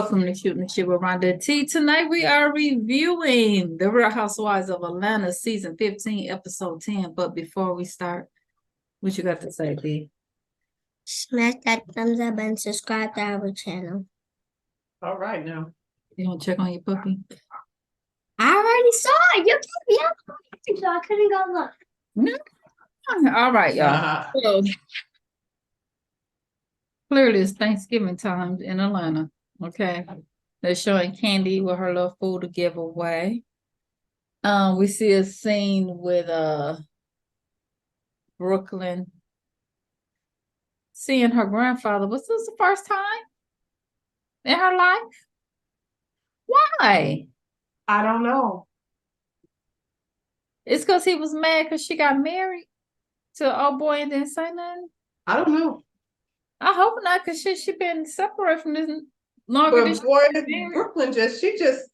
Welcome to Cute and Shit with Rhonda T. Tonight we are reviewing The Real Housewives of Atlanta, Season 15, Episode 10. But before we start, what you got to say, D? Smash that thumbs up and subscribe to our channel. All right now. You want to check on your puppy? I already saw it. You can't be up, so I couldn't go look. No. All right, y'all. So, clearly it's Thanksgiving time in Atlanta. Okay. They're showing Candy with her little food to give away. We see a scene with Brooklyn seeing her grandfather. Was this the first time in her life? Why? I don't know. It's because he was mad because she got married to an old boy and didn't say nothing. I don't know. I hope not, because she been separated from this longer than But boy, she been married. Brooklyn she just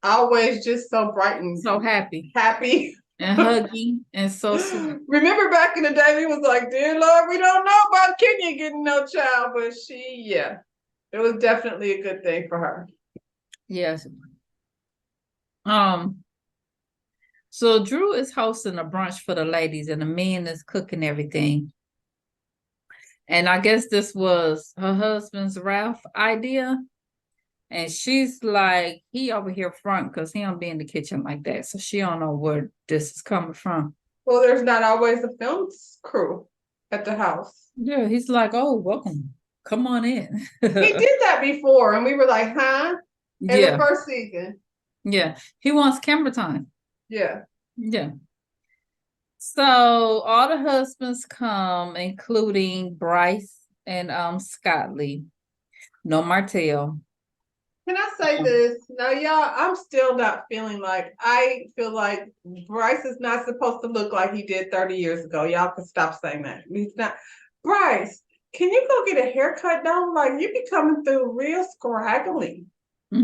always just so bright and So happy happy. and huggy and so sweet. Remember back in the day, we was like, dear Lord, we don't know about Kenya getting no child, but it was definitely a good thing for her. Yes. So Drew is hosting a brunch for the ladies and the men is cooking everything. And I guess this was her husband's Ralph idea. And she's like, he over here front because he don't be in the kitchen like that. So she don't know where this is coming from. Well, there's not always a film crew at the house. Yeah, he's like, oh, welcome. Come on in. He did that before, and we were like, huh? In the first season. Yeah, he wants camera time. Yeah. Yeah. So all the husbands come, including Bryce and Scott Lee. No Martell. Can I say this? Now, y'all, I'm still not feeling like, I feel like Bryce is not supposed to look like he did 30 years ago. Y'all can stop saying that. He's not. Bryce, can you go get a haircut though? Like, you be coming through real scraggly. I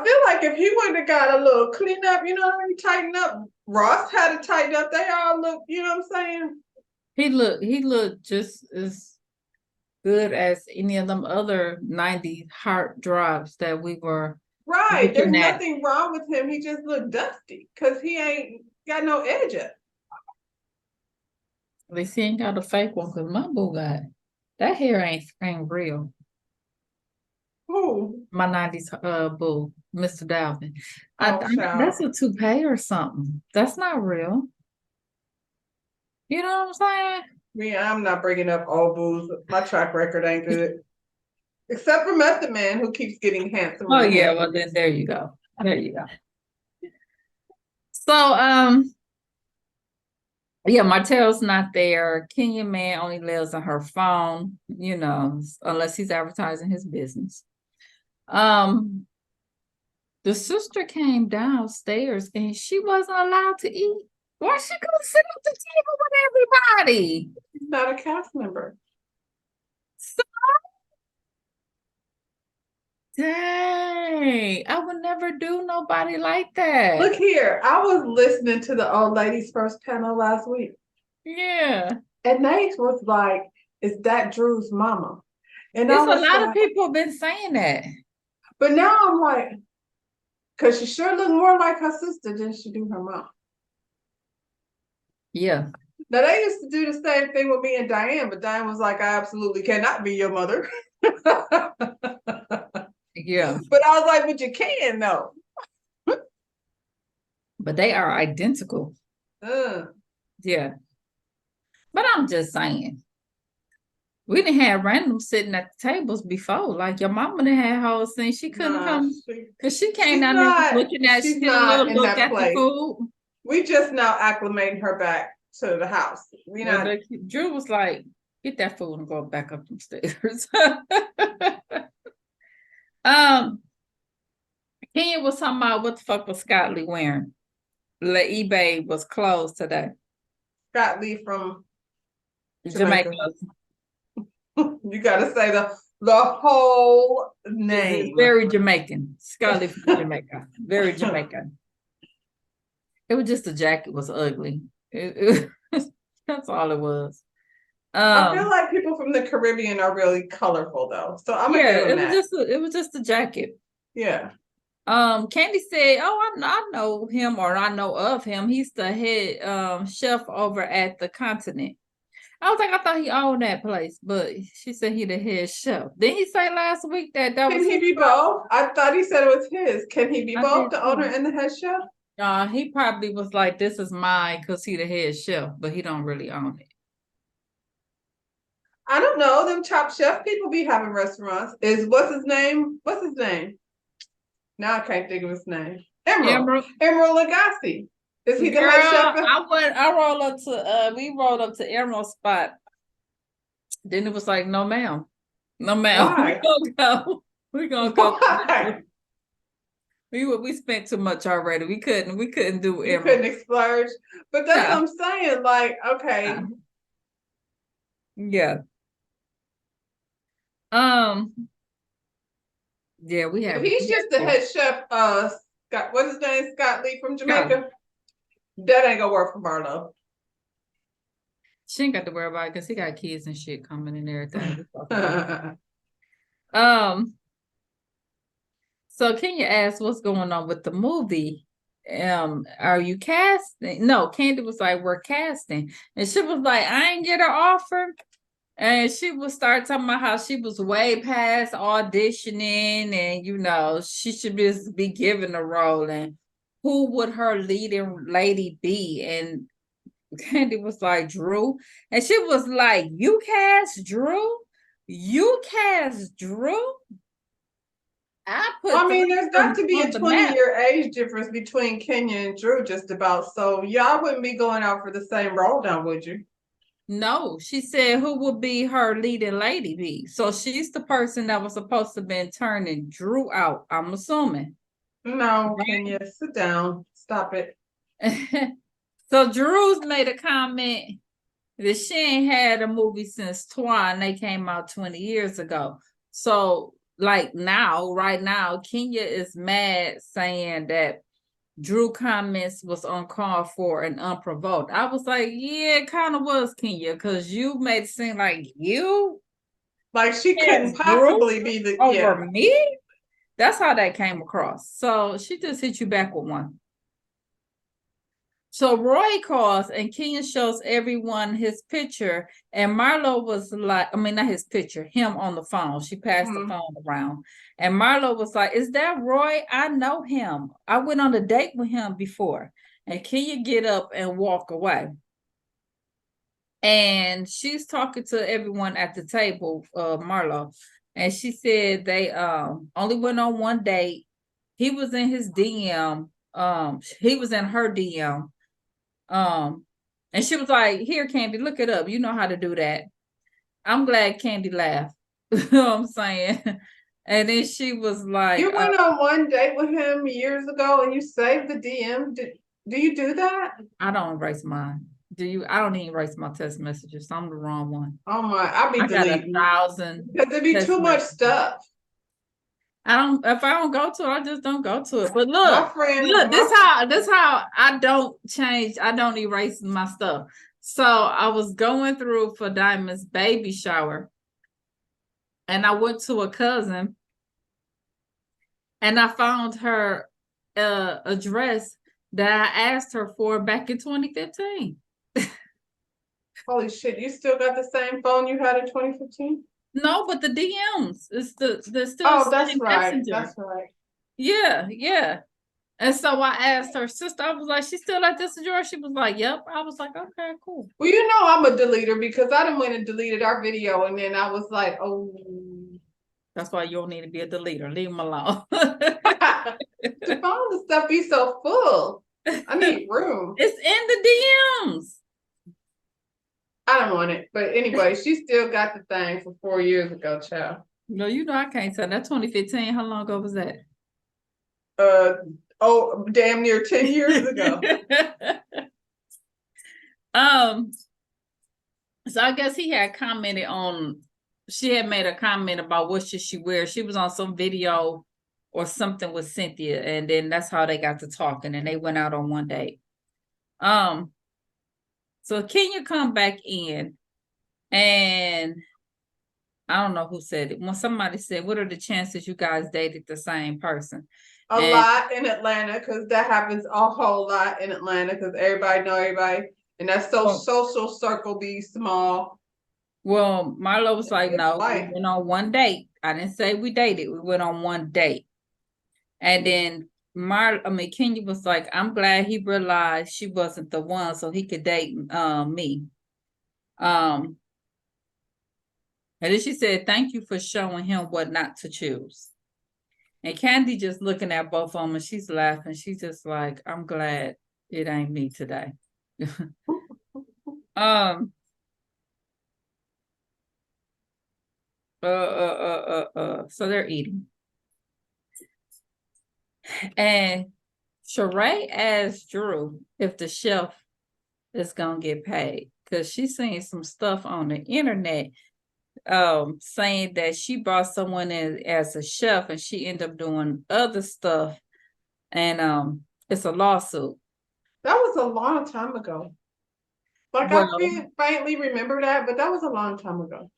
feel like if he would have got a little clean up, you know what I mean, tighten up. Ross had to tighten up. They all look, you know what I'm saying? He looked just as good as any of them other 90s heart drops that we were. Right. There's nothing wrong with him. He just looked dusty because he ain't got no edge up. At least he ain't got a fake one because my boo got that hair ain't real. Who? My 90s boo, Mr. Dalvin. Oh, that's a toupee or something. That's not real. You know what I'm saying? I'm not bringing up old boos. My track record ain't good. Except for Method Man, who keeps getting handsome. Oh, yeah. Well, then there you go. There you go. So, yeah, Martell's not there. Kenya Man only lives on her phone, you know, unless he's advertising his business. The sister came downstairs and she wasn't allowed to eat. Why she gonna sit at the table with everybody? She's not a cast member. So, dang, I would never do nobody like that. Look here, I was listening to the old ladies first panel last week. Yeah. And Nate was like, is that Drew's mama? And there's a lot of people have been saying that. But now I'm like, because she sure looked more like her sister than she do her mom. Yeah. Now, they used to do the same thing with me and Diane, but Diane was like, I absolutely cannot be your mother. Yeah. But I was like, but you can, though. But they are identical. Yeah. But I'm just saying. We didn't have random sitting at the tables before. Like your mama didn't have whole thing. She couldn't come because she came down there looking at she not in that place. The food. We just now acclimating her back to the house. Drew was like, get that food and go back up the stairs. Kenya was talking about what the fuck was Scott Lee wearing. eBay was closed today. Scott Lee from Jamaica. You gotta say the whole name. Very Jamaican. Scott Lee from Jamaica. Very Jamaican. It was just the jacket was ugly. That's all it was. I feel Um, like people from the Caribbean are really colorful though. So I'm gonna yeah, give him that. it was just a jacket. Yeah. Candy said, "Oh, I know him, or I know of him. He's the head chef over at the Continent." I was like, I thought he owned that place, but she said he the head chef. Didn't he say last week that that Can was he his be place? both? I thought he said it was his. Can he be I both, did the owner too. and the head chef? He probably was like, "This is mine," because he the head chef, but he don't really own it. I don't know. Them top chef people be having restaurants. Is what's his name? What's his name? Now I can't think of his name. Emerald. Emerald, Emerald Lagasse. Is he the girl, head chef? I rolled up to we rolled up to Emerald spot. Then it was like, no, ma'am. No, ma'am. Why? We gonna go. We gonna go. Why? We spent too much already. We couldn't do You Emerald. couldn't splurge. But that's what Yeah. I'm saying. Like, okay. Yeah. Um, yeah, we If have he's just the head chef, Scott, what's his name? Scott Lee from Jamaica. That ain't gonna work for Marlo. She ain't got to worry about it because he got kids and shit coming and everything. Um, so Kenya asked what's going on with the movie. Are you casting? No, Candy was like, we're casting. And she was like, I ain't get her offer. And she would start talking about how she was way past auditioning and, you know, she should just be given a role and who would her leading lady be? And Candy was like, Drew. And she was like, you cast Drew? You cast Drew? I mean, there's got to be a on the map. 20-year age difference between Kenya and Drew, just about. So y'all wouldn't be going out for the same role now, would you? No, she said who would be her leading lady be? So she's the person that was supposed to be turning Drew out, I'm assuming. No, Kenya, sit down. Stop it. So Drew's made a comment that she ain't had a movie since Twan. They came out 20 years ago. So like now, right now, Kenya is mad saying that Drew comments was uncalled for and unprovoked. I was like, yeah, it kind of was, Kenya, because you made it seem like you Like she couldn't Drew possibly be the over me. That's how that came across. So she just hit you back with one. So Roy calls and Kenya shows everyone his picture. And Marlo was like, I mean, not his picture, him on the phone. She passed the phone around. And Marlo was like, is that Roy? I know him. I went on a date with him before. And Kenya get up and walk away. And she's talking to everyone at the table, Marlo. And she said they only went on one date. He was in his DM. He was in her DM. And she was like, here, Candy, look it up. You know how to do that. I'm glad Candy laughed. You know what I'm saying? And then she was like, You went on one date with him years ago and you saved the DM. Do you do that? I don't erase mine. Do you? I don't even erase my text messages. So I'm the wrong one. Oh my, I'll be deleting. Got 1,000. Because there'd be too much stuff. I don't, if I don't go to it, I just don't go to it. But My friend, this how I don't change, I don't erase my stuff. So I was going through for Diamond's baby shower, and I went to a cousin, and I found her address that I asked her for back in 2015. holy shit, you still got the same phone you had in 2015? No, but the DMs, it's the still Oh, that's same right. messenger. That's right. Yeah, yeah. And so I asked her sister, I was like, she still at this address? She was like, yep. I was like, okay, cool. Well, you know I'm a deleter because I done went and deleted our video and then I was like, oh. That's why you don't need to be a deleter. Leave them alone. The phone and stuff be so full. I need room. It's in the DMs. I don't want it. But anyway, she still got the thing from 4 years ago, child. No, you know I can't tell. That 2015, how long ago was that? Damn near 10 years ago. So I guess he had commented on, she had made a comment about what should she wear. She was on some video or something with Cynthia, and then that's how they got to talking, and they went out on one date. So Kenya come back in, And I don't know who said it. When somebody said, what are the chances you guys dated the same person? A lot in Atlanta, because that happens a whole lot in Atlanta, because everybody know everybody, and that social circle be small. Well, Marlo was like, no, we Right. went on one date. I didn't say we dated. We went on one date. And then Kenya was like, I'm glad he realized she wasn't the one so he could date me. And then she said, thank you for showing him what not to choose. And Candy just looking at both of them and she's laughing. She's just like, I'm glad it ain't me today. So they're eating. And Sheree asked Drew if the chef is gonna get paid because she's seen some stuff on the internet saying that she brought someone in as a chef and she ended up doing other stuff, and it's a lawsuit. That was a long time ago. Like, well, I faintly remember that, but that was a long time ago.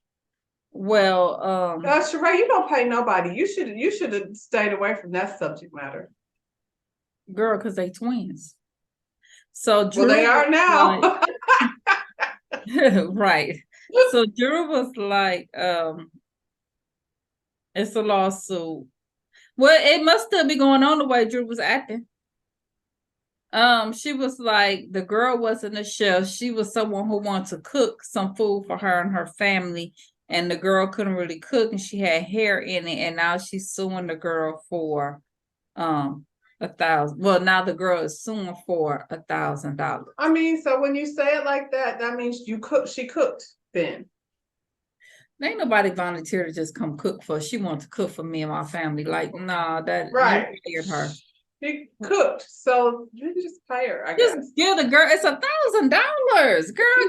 Well, Sheree, you don't pay nobody. You should have stayed away from that subject matter. Girl, because they twins. So Drew, well, they are now. Like, right. So Drew was like, it's a lawsuit. Well, it must still be going on the way Drew was acting. She was like, the girl wasn't a chef. She was someone who wanted to cook some food for her and her family. And the girl couldn't really cook and she had hair in it. And now she's suing the girl for $1,000. Well, now the girl is suing for $1,000. I mean, so when you say it like that, that means she cooked then. Ain't nobody volunteer to just come cook for. She wants to cook for me and my family. Like, nah, that right. You hired her. She cooked, so you just pay her. I just guess. Give the girl. It's $1,000, girl.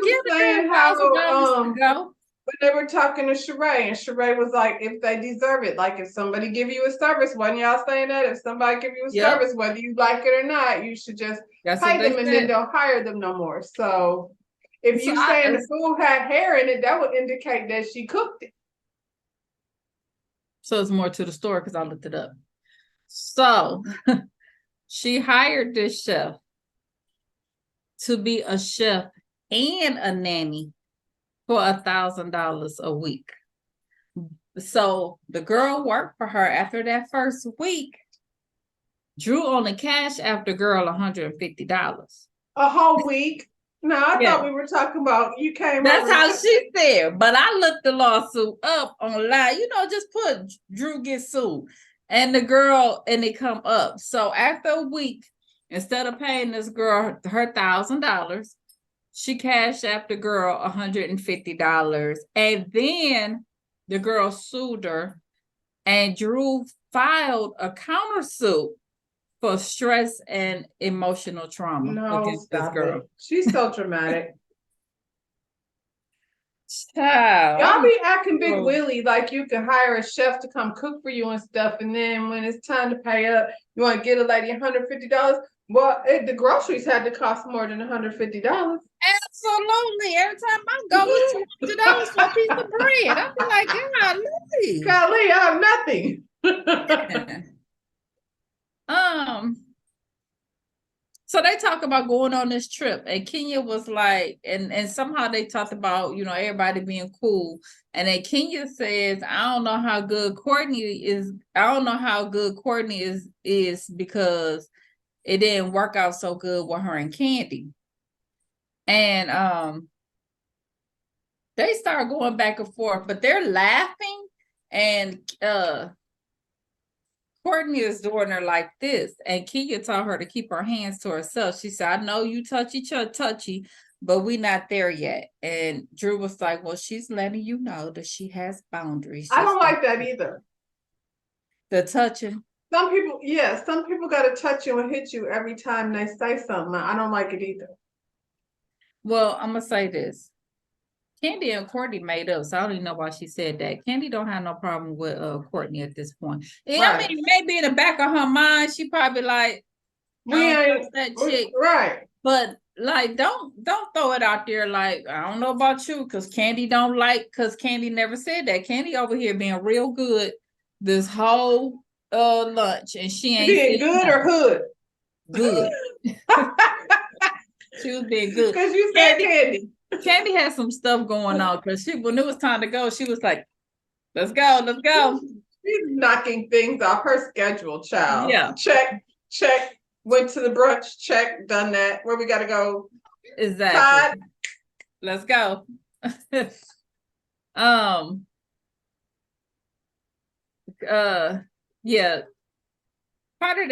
Give the girl $1,000 to go. But they were talking to Sheree, and Sheree was like, if they deserve it, like if somebody give you a service, wasn't y'all saying that? If somebody give you a service, whether you like it or not, you should just pay them and then don't hire them no more. So if you saying the food had hair in it, that would indicate that she cooked it. So it's more to the story because I looked it up. So she hired this chef to be a chef and a nanny for $1,000 a week. So the girl worked for her. After that first week, Drew only cashed after girl $150. A whole week. No, I thought we were talking about you came. That's how she said. But I looked the lawsuit up online. Just put Drew gets sued, and the girl, and it come up. So after a week, instead of paying this girl her $1,000, she cashed after girl $150, and then the girl sued her, and Drew filed a countersuit for stress and emotional trauma against this girl. She's so dramatic. Child, y'all be acting big willy like you can hire a chef to come cook for you and stuff, and then when it's time to pay up, you want to get a lady $150. Well, the groceries had to cost more than $150. Absolutely. Every time I go, it's $200 for a piece of bread. I feel like, golly, I have nothing. So they talk about going on this trip, and Kenya was like, and somehow they talked about, everybody being cool. And then Kenya says, I don't know how good Courtney is. I don't know how good Courtney is because it didn't work out so good with her and Candy. And they start going back and forth, but they're laughing, and Courtney is doing her like this, and Kenya told her to keep her hands to herself. She said, I know you touchy, but we not there yet. And Drew was like, well, she's letting you know that she has boundaries. I don't like that either. The touching. Some people got to touch you and hit you every time they say something. I don't like it either. Well, I'm going to say this. Candy and Courtney made up, so I don't even know why she said that. Candy don't have no problem with Courtney at this point. Right. I mean, maybe in the back of her mind, she probably like, we ain't that chick. Right. But like don't throw it out there like I don't know about you because Candy don't like because Candy never said that. Candy over here being real good this whole lunch and she ain't Being said good or nothing. hood? Good. She was being good. Because you said Candy. Candy had some stuff going on because when it was time to go, she was like, let's go, let's go. She's knocking things off her schedule, child. Yeah. Check. Went to the brunch, check, done that. Where we gotta go? Exactly. Todd. Let's go. Yeah. Part of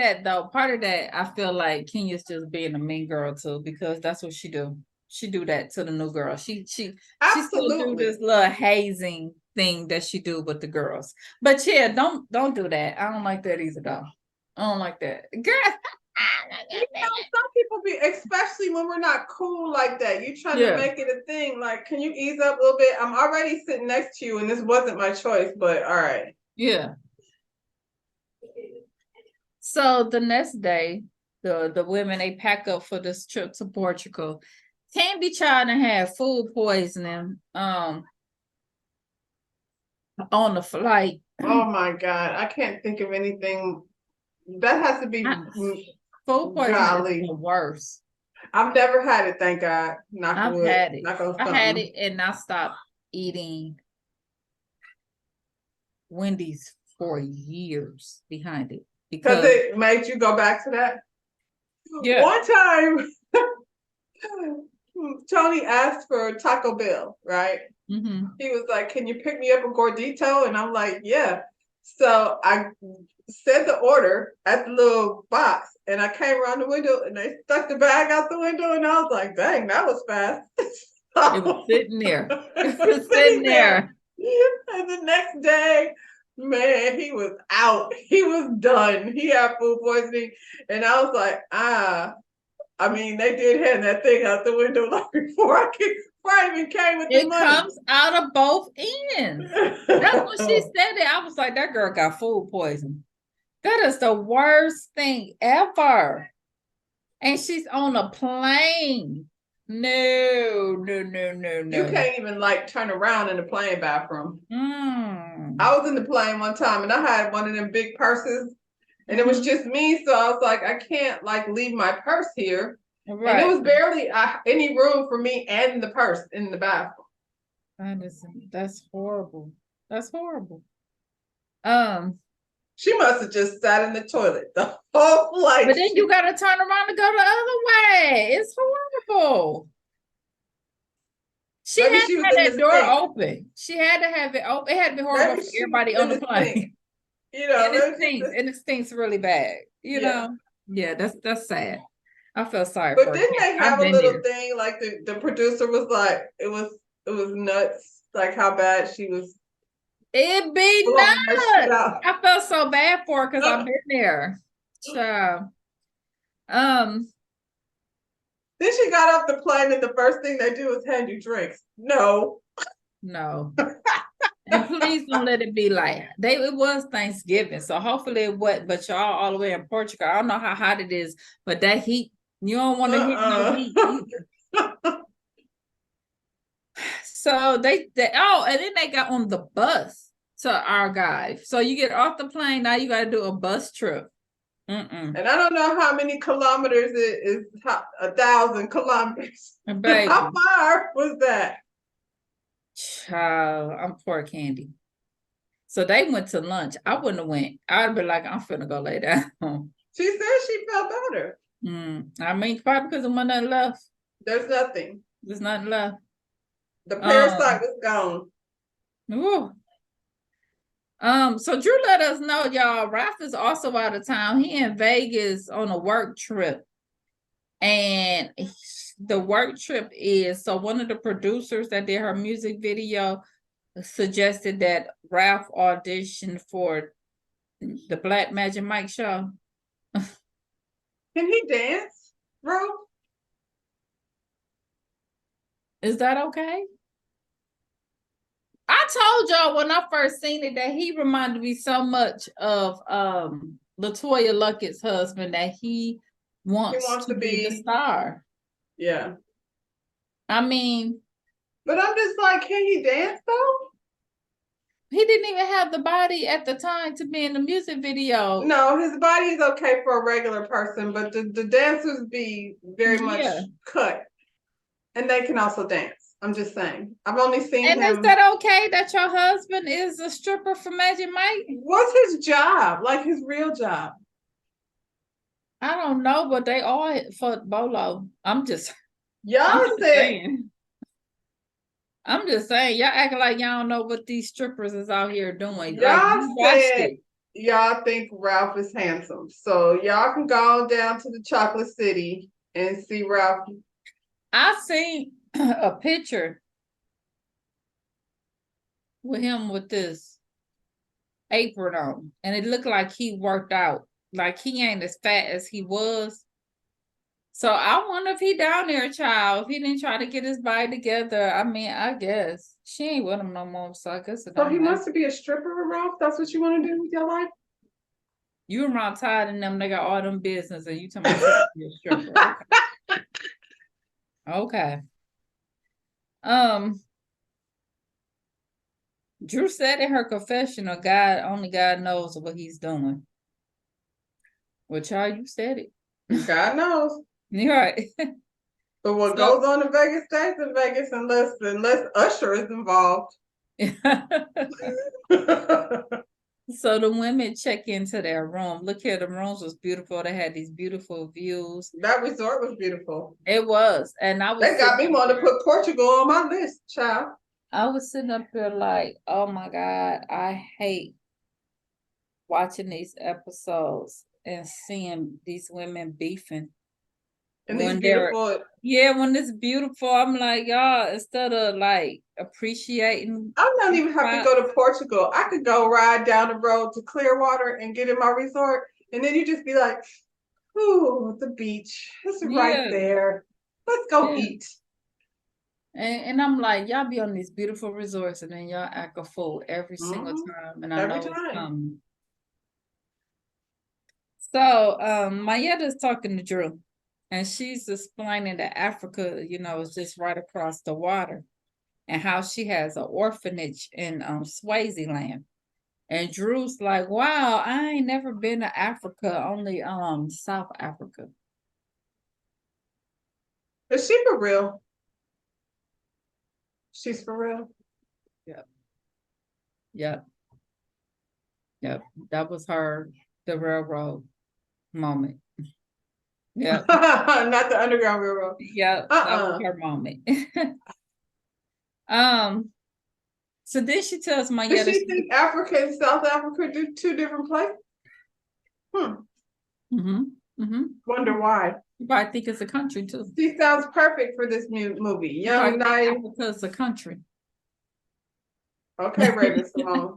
that, I feel like Kenya's just being a mean girl too, because that's what she do. She do that to the new girl. She still do this little hazing thing that she do with the girls. But yeah, don't do that. I don't like that either, though. I don't like that, girl. Some people be, especially when we're not cool like that. You trying to make it a thing. Like, can you ease up a little bit? I'm already sitting next to you, and this wasn't my choice, but all right. Yeah. So the next day, the women, they pack up for this trip to Portugal. Candy Child had food poisoning on the flight. Oh my God, I can't think of anything. That has to be food poisoning is the worst. I've never had it, thank God. I've had it. I had it and I stopped eating Wendy's for years behind it. Because it made you go back to that? Yeah. One time, Tony asked for Taco Bell, right? Mm-hmm. He was like, can you pick me up a gordito? And I'm like, yeah. So I said the order at the little box, and I came around the window, and they stuck the bag out the window, and I was like, dang, that was fast. It was sitting there. It was sitting there. And the next day, man, he was out. He was done. He had food poisoning. And I was like, I mean, they did hand that thing out the window like before I even came with the money. It comes out of both ends. That's what she said. I was like, that girl got food poisoning. That is the worst thing ever. And she's on a plane. No. You can't even like turn around in the plane bathroom. I was in the plane one time and I had one of them big purses and it was just me. So I was like, I can't like leave my purse here. Right. And it was barely any room for me and the purse in the bathroom. That's horrible. That's horrible. She must have just sat in the toilet the whole flight. But then you got to turn around and go the other way. It's horrible. She had to have that door open. She had to have it open. It had to be horrible for everybody on the plane. You know, and it stinks really bad. You know, that's sad. I feel sorry for her. But didn't they have a little thing like the producer was like, it was nuts, like how bad she was. It'd be nuts. I felt so bad for her because I've been there. So, then she got off the plane and the first thing they do is hand you drinks. No. And please don't let it be like it was Thanksgiving, so hopefully it wasn't. But y'all all the way in Portugal, I don't know how hot it is, but that heat, you don't want to hit no heat either. So they and then they got on the bus to Argyle. So you get off the plane, now you got to do a bus trip. And I don't know how many kilometers it is. 1,000 kilometers. Baby. How far was that? Child, I'm poor Candy. So they went to lunch. I wouldn't have went. I'd be like, I'm finna go lay down. She said she felt better. I mean, probably because there's nothing left. There's nothing. There's nothing left. The parasite was gone. Ooh. So Drew let us know, y'all, Ralph is also out of town. He in Vegas on a work trip. And the work trip is, so one of the producers that did her music video suggested that Ralph audition for the Black Magic Mike show. Can he dance, bro? Is that okay? I told y'all when I first seen it that he reminded me so much of LaToya Luckett's husband that he wants to be the star. Yeah. I mean, But I'm just like, can he dance though? he didn't even have the body at the time to be in the music video. No, his body is okay for a regular person, but the dancers be very much cut. And they can also dance. I'm just saying. I've only seen And him. is that okay that your husband is a stripper for Magic Mike? What's his job? Like his real job? I don't know, but they all for Bolo. I'm just Y'all said saying. I'm just saying, y'all acting like y'all don't know what these strippers is out here doing. Like y'all you watched said it. y'all think Ralph is handsome. So y'all can go down to the Chocolate City and see Ralph. I seen a picture with him with this apron on, and it looked like he worked out. Like he ain't as fat as he was. So I wonder if he down there, child. If he didn't try to get his body together. I mean, I guess she ain't with him no more. So I guess it So he don't matter. wants to be a stripper, Ralph? That's what you want to do with your life? You around tired and them, they got all them business, and you talking about you a stripper. Okay. Drew said in her confessional, only God knows what he's doing. Well, child, you said it. God knows. You're right. But what goes on in Vegas stays in Vegas unless Usher is involved. So the women check into their room. Look here, the rooms was beautiful. They had these beautiful views. That resort was beautiful. It was. And I was They got me wanting to put Portugal on my list, child. I was sitting up here like, oh my God, I hate watching these episodes and seeing these women beefing. And these beautiful. Yeah, when it's beautiful, I'm like, y'all, instead of like appreciating. I don't even have to go to Portugal. I could go ride down the road to Clearwater and get in my resort. And then you just be like, ooh, the beach. It's right there. Let's go eat. And I'm like, y'all be on these beautiful resorts and then y'all act a fool every single time. And I know it's coming. So Mayetta's talking to Drew. And she's explaining that Africa, is just right across the water, and how she has an orphanage in Swaziland. And Drew's like, wow, I ain't never been to Africa, only South Africa. Is she for real? She's for real? Yep. That was the railroad moment. Yeah. Not the Underground Railroad. Yeah, that was her moment. So then she tells Mayetta. Does she think Africa and South Africa do two different places? Wonder why. You probably think it's a country too. She sounds perfect for this movie. Young night. Africa's a country. Okay, Raven Simone.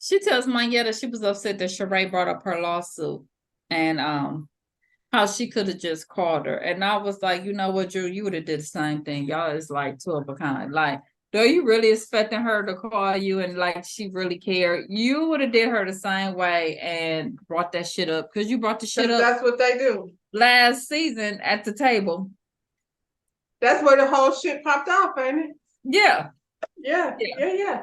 She tells Mayetta she was upset that Sheree brought up her lawsuit and how she could have just called her. And I was like, you know what, Drew, you would have did the same thing. Y'all is like two of a kind. Like, are you really expecting her to call you and like she really cared? You would have did her the same way and brought that shit up because you brought the shit up. That's what they do. Last season at the table. That's where the whole shit popped off, ain't it? Yeah. Yeah.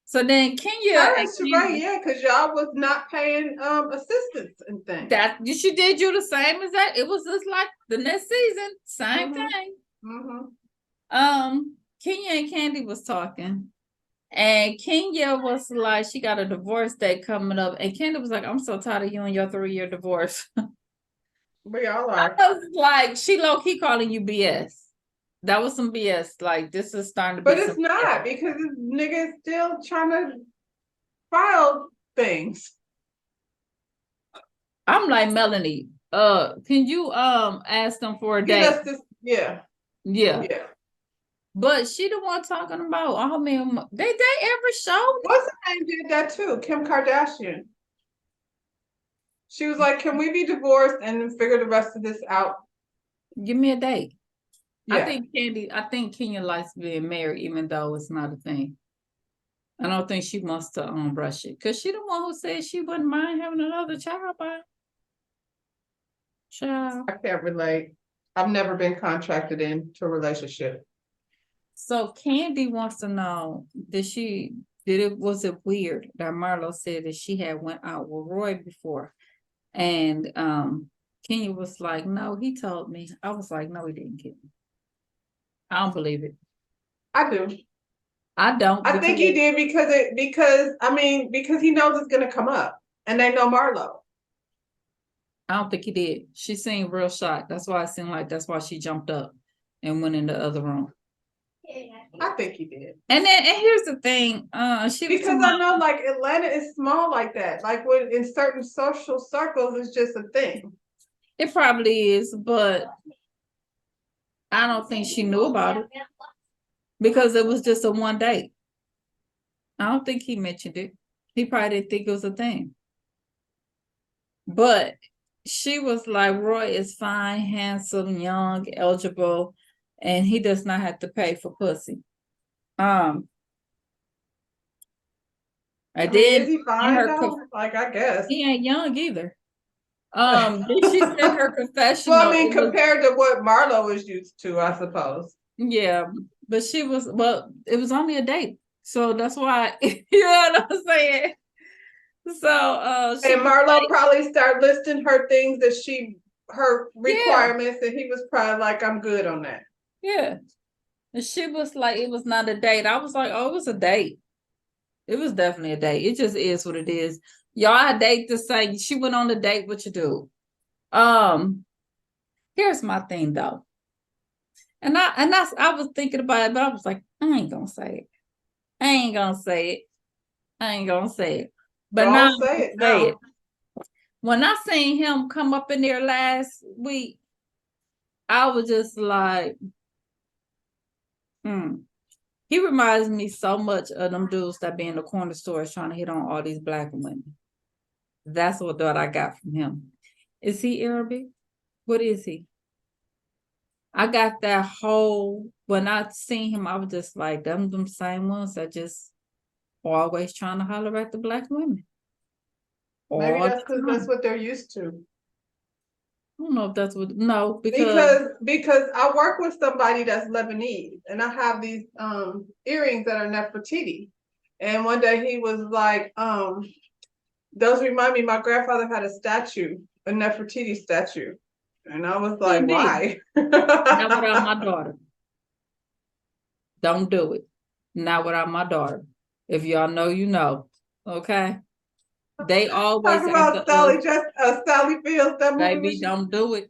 So then Kenya because y'all was not paying assistance and things. That she did you the same as that. It was just like the next season, same thing. Kenya and Candy was talking, and Kenya was like, she got a divorce date coming up, and Candy was like, I'm so tired of you and your 3-year divorce. We all are. I was like, she low-key calling you BS. That was some BS. Like, this is starting to be. But it's not, because this nigga is still trying to file things. I'm like, Melanie, can you ask them for a date? Yeah. But she the one talking about, oh man, they every show. What's her name did that too? Kim Kardashian. She was like, can we be divorced and figure the rest of this out? Give me a date. Yeah. I think Kenya likes being married, even though it's not a thing. I don't think she wants to brush it because she the one who said she wouldn't mind having another child by child. I can't relate. I've never been contracted into a relationship. So Candy wants to know, was it weird that Marlo said that she had went out with Roy before? And Kenya was like, no, he told me. I was like, no, he didn't get me. I don't believe it. I do. I don't. I think he did because he knows it's gonna come up, and they know Marlo. I don't think he did. She seemed real shocked. That's why it seemed like that's why she jumped up and went in the other room. I think he did. And here's the thing, because I know like Atlanta is small like that. Like when in certain social circles, it's just a thing. It probably is, but I don't think she knew about it because it was just a one date. I don't think he mentioned it. He probably didn't think it was a thing. But she was like, Roy is fine, handsome, young, eligible, and he does not have to pay for pussy. And then is he fine though? Like I guess he ain't young either. She said her confessional. Well, I mean, compared to what Marlo is used to, I suppose. Yeah, but it was only a date, so that's why you know what I'm saying. So, and Marlo probably started listing her things that her requirements, and he was probably like, "I'm good on that." Yeah, and she was like, "It was not a date." I was like, "Oh, it was a date. It was definitely a date. It just is what it is." Y'all, I date to say she went on a date with your dude. Here's my thing though, and I was thinking about it, but I was like, I ain't gonna say it. I ain't gonna say it. I ain't gonna say it. But Don't now say it. No. When I seen him come up in there last week, I was just like, He reminds me so much of them dudes that be in the corner stores trying to hit on all these black women. That's what I got from him. Is he Arabic? What is he? I got that whole, when I seen him, I was just like, them same ones that just always trying to holler at the black women. Maybe that's because that's what they're used to. I don't know if that's what, no, because I work with somebody that's Lebanese, and I have these earrings that are Nefertiti. And one day he was like, those remind me, my grandfather had a statue, a Nefertiti statue. And I was like, why? Not without my daughter. Don't do it. Not without my daughter. If y'all know, you know. Okay. They always talk about Sally Fields. That movie. Baby, don't do it.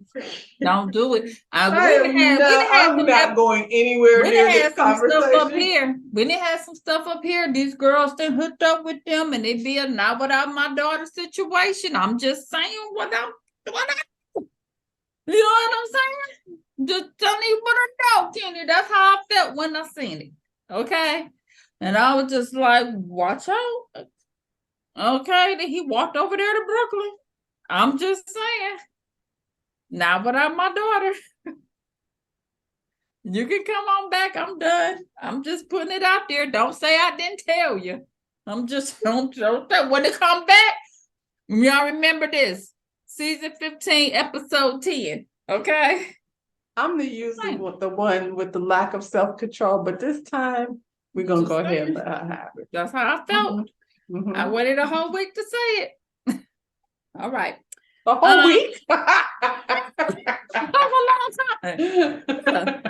Don't do it. I'm not going anywhere near this conversation. Stuff up here. We didn't have some stuff up here. These girls then hooked up with them, and it be a not without my daughter situation. I'm just saying what I. You know what I'm saying? Just telling you what I know, Kenny. That's how I felt when I seen it. Okay. And I was just like, watch out. Okay. Then he walked over there to Brooklyn. I'm just saying. Not without my daughter. You can come on back. I'm done. I'm just putting it out there. Don't say I didn't tell you. I'm just don't when it come back. Y'all remember this. Season 15, episode 10. Okay. I'm usually the one with the lack of self-control, but this time we're gonna go ahead and let her have it. That's how I felt. Mm-hmm. I waited a whole week to say it. All right. A whole week? A long time.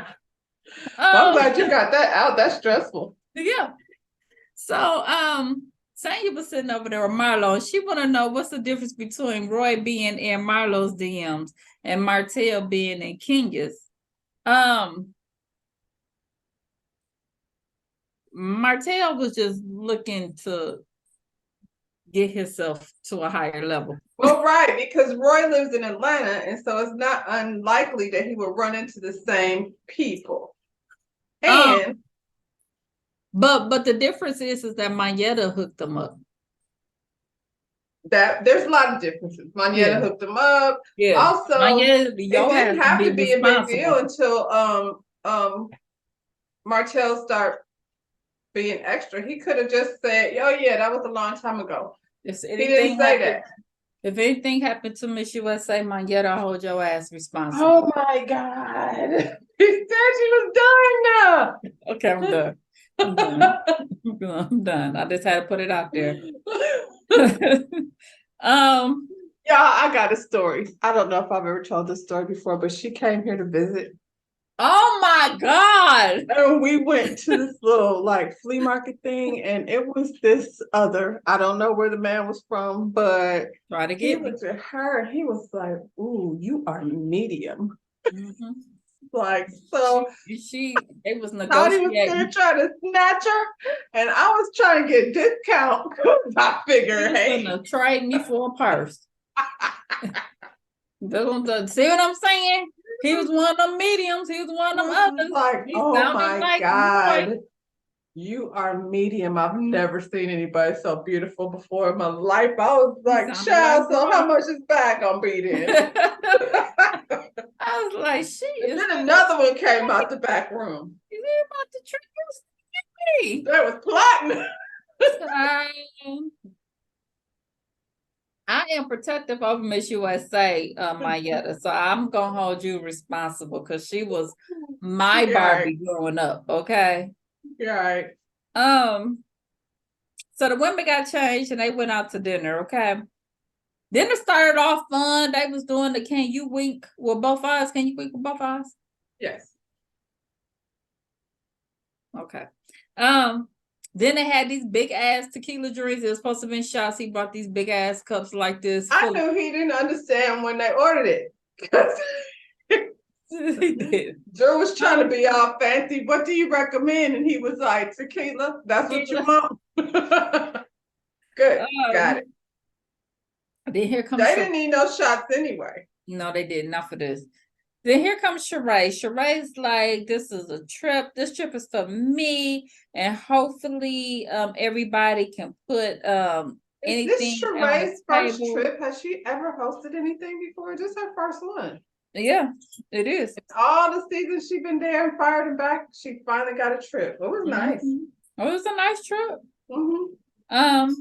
I'm glad you got that out. That's stressful. Yeah. So Sanya was sitting over there with Marlo, and she want to know what's the difference between Roy being in Marlo's DMs and Martell being in Kenya's. Martell was just looking to get himself to a higher level. Well, right, because Roy lives in Atlanta, and so it's not unlikely that he will run into the same people. And but the difference is that Mayetta hooked them up. That there's a lot of differences. Mayetta hooked them up. Yeah. Also, it didn't have to be a big deal until Martell start being extra. He could have just said, "Oh yeah, that was a long time ago." If He didn't anything say happened, that. if anything happened to Miss USA, Manetta, hold your ass responsible. Oh my God. He said she was done. Okay, I'm done. I'm done. I'm done. I just had to put it out there. Yeah, I got a story. I don't know if I've ever told this story before, but she came here to visit. Oh my God. And we went to this little like flea market thing, and it was this other, I don't know where the man was from, but Try to he get me. looked at her and he was like, "Ooh, you are medium." Mhm. Like, so They was thought he was gonna negotiating. try to snatch her, and I was trying to get discount because I He figured, was hey, gonna trade me for a purse. See what I'm saying? He was one of them mediums. He was one of them I was others. like, He oh sounded my like God, Roy. you are medium. I've never seen anybody so beautiful before in my life. I was He like, sounded child, like so how Roy. much is bag gonna be then? I was like, she And is then another one came out the back room. about to trick me. They was plotting. I am protective over Miss USA, Mayetta. So I'm gonna hold you responsible because she was my Yeah, Barbie growing up. Okay. right. So the women got changed and they went out to dinner. Okay. Dinner started off fun. They was doing the can you wink with both eyes? Can you wink with both eyes? Yes. Okay. Then they had these big ass tequila drinks. It was supposed to be shots. He brought these big ass cups like this. I knew he didn't understand when they ordered it. He did. Drew was trying to be all fancy. What do you recommend? And he was like, tequila. That's what you want. Good. Got it. Then here comes They didn't need no shots anyway. No, they did not for this. Then here comes Sheree. Sheree's like, this is a trip. This trip is for me, and hopefully, everybody can put Is this anything on the Sheree's first table. trip? Has she ever hosted anything before? This is her first one. Yeah, it is. All the seasons she been there and fired and back, she finally got a trip. It was nice. Oh, it was a nice trip. Mm-hmm.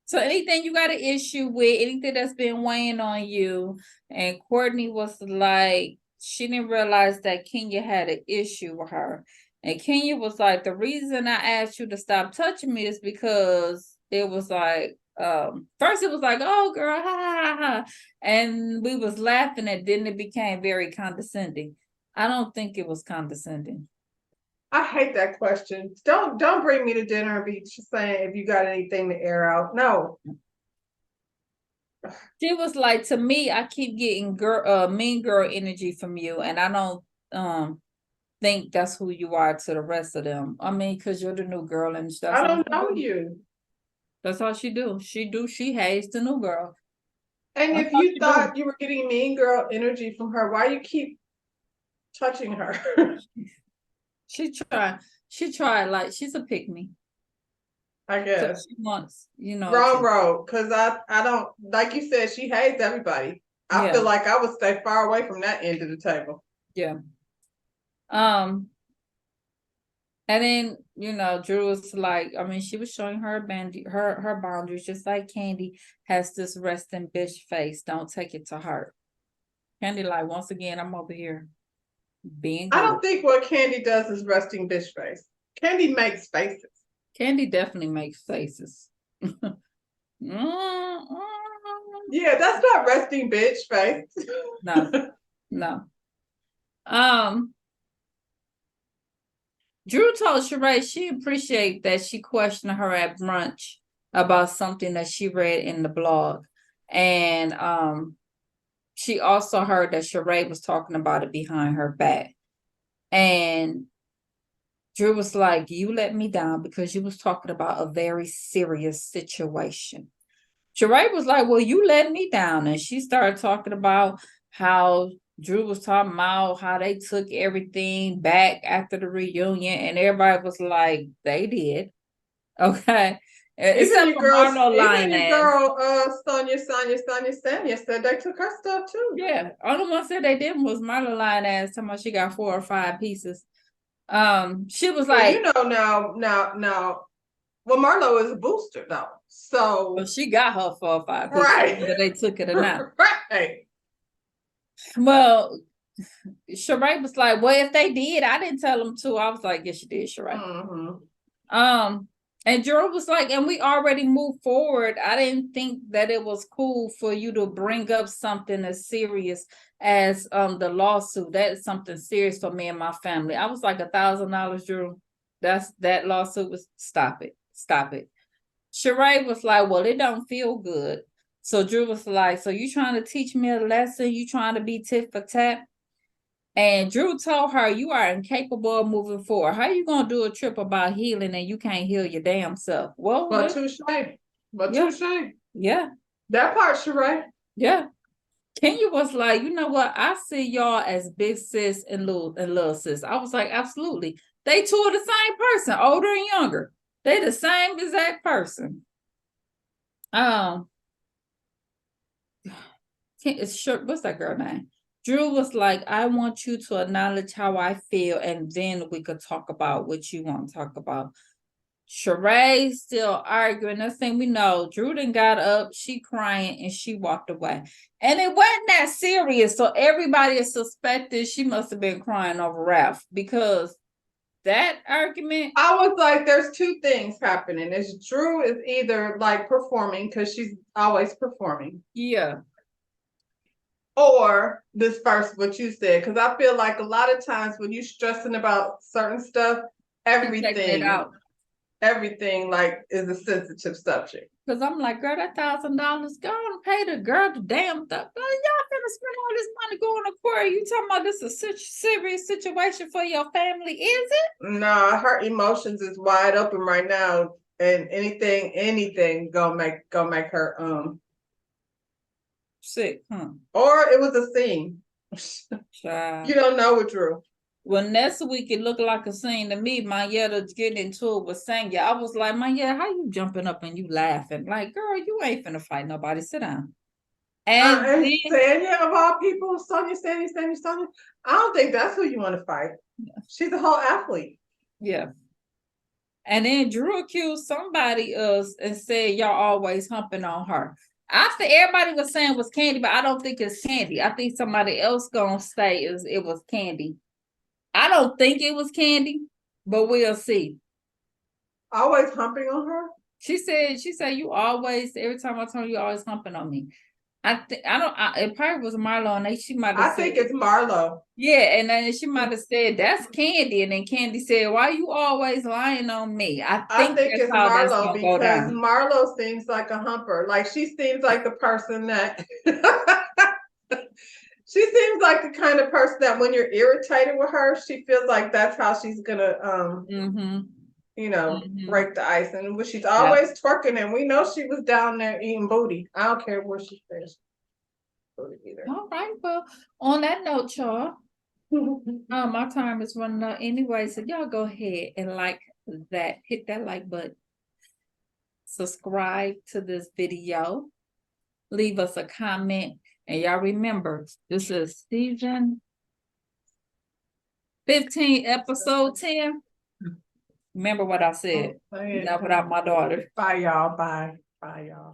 So anything you got an issue with, anything that's been weighing on you, and Courtney was like, she didn't realize that Kenya had an issue with her. And Kenya was like, the reason I asked you to stop touching me is because it was like, first it was like, oh girl, ha ha ha. And we was laughing, and then it became very condescending. I don't think it was condescending. I hate that question. Don't bring me to dinner and be just saying if you got anything to air out. No. She was like, to me, I keep getting mean girl energy from you, and I don't think that's who you are to the rest of them. I mean, because you're the new girl, and that's I all don't she know do. you. That's all she do. She hates the new girl. And That's if all you she thought do. you were getting mean girl energy from her, why you keep touching her? She tried like she's a pick me. I So guess. she wants, Wrong road. Cause I don't, like you said, she hates everybody. I feel like I would stay far away from that end of the table. Yeah. And then, Drew was like, I mean, she was showing her her boundaries, just like Candy has this resting bitch face. Don't take it to heart. Candy, like, once again, I'm over here being good. I don't think what Candy does is resting bitch face. Candy makes faces. Candy definitely makes faces. Yeah, that's not resting bitch face. No. Drew told Sheree she appreciated that she questioned her at brunch about something that she read in the blog. And she also heard that Sheree was talking about it behind her back. And Drew was like, you let me down because you was talking about a very serious situation. Sheree was like, well, you let me down. And she started talking about how Drew was talking about how they took everything back after the reunion. And everybody was like, they did. Okay. Except for Marlo Even your girl, Lioness. Sonia said they took her stuff too. Yeah. Only one said they didn't was Marlo Lioness, talking about she got 4 or 5 pieces. She was Well, like, you know now. Well, Marlo is a booster though, so well, she got her 4 or 5 pictures, right, whether they took it or not. right. Well, Sheree was like, well, if they did, I didn't tell them to. I was like, yes, you did, Sheree. Mm-hmm. And Drew was like, and we already moved forward. I didn't think that it was cool for you to bring up something as serious as the lawsuit. That is something serious for me and my family. I was like, $1,000, Drew. That lawsuit was stop it. Stop it. Sheree was like, well, it don't feel good. So Drew was like, so you trying to teach me a lesson? You trying to be tit for tat? And Drew told her, you are incapable of moving forward. How you gonna do a trip about healing and you can't heal your damn self? Well, But touche. But yeah, touche. yeah, That part, Sheree. yeah. Kenya was like, you know what? I see y'all as big sis and little sis. I was like, absolutely. They two are the same person, older and younger. They the same exact person. It's sure, what's that girl name? Drew was like, I want you to acknowledge how I feel, and then we could talk about what you want to talk about. Sheree still arguing. Next thing we know, Drew then got up, she crying, and she walked away. And it wasn't that serious. So everybody is suspected she must have been crying over Ralph because that argument. I was like, there's two things happening. Is Drew is either like performing because she's always performing, Yeah. or this first what you said. Because I feel like a lot of times when you're stressing about certain stuff, everything like is a sensitive subject. Because I'm like, girl, that $1,000, go and pay the girl the damn stuff. Girl, y'all finna spend all this money going to court. You talking about this is such a serious situation for your family, is it? Nah, her emotions is wide open right now, and anything gonna make her sick, huh? Or it was a scene. Child. You don't know with Drew. Well, next week it looked like a scene to me. Mayetta getting into it with Sanya. I was like, Mayetta, how you jumping up and you laughing? Like, girl, you ain't finna fight nobody. Sit down. And And then, Sanya of all people, Sonya. I don't think that's who you want to fight. She's a whole athlete. Yeah. And then Drew accused somebody else and said y'all always humping on her. After everybody was saying it was Candy, but I don't think it's Candy. I think somebody else gonna say it was Candy. I don't think it was Candy, but we'll see. Always humping on her? She said, you always, every time I turn, you always humping on me. It probably was Marlo, and she might have I think it's Marlo. Yeah, and then she might have said, that's Candy, and then Candy said, why you always lying on me? I think that's it's how that's Marlo gonna go because down. Marlo seems like a humper. Like she seems like the person that she seems like the kind of person that when you're irritated with her, she feels like that's how she's gonna break the ice. And she's always twerking, and we know she was down there eating booty. I don't care where she finished booty either. All right, well, on that note, y'all, my time is running out anyway, so y'all go ahead and hit that like button, subscribe to this video, leave us a comment, and y'all remember, this is season 15, episode 10. Remember what I said. Not without my daughter. Bye, y'all. Bye, y'all.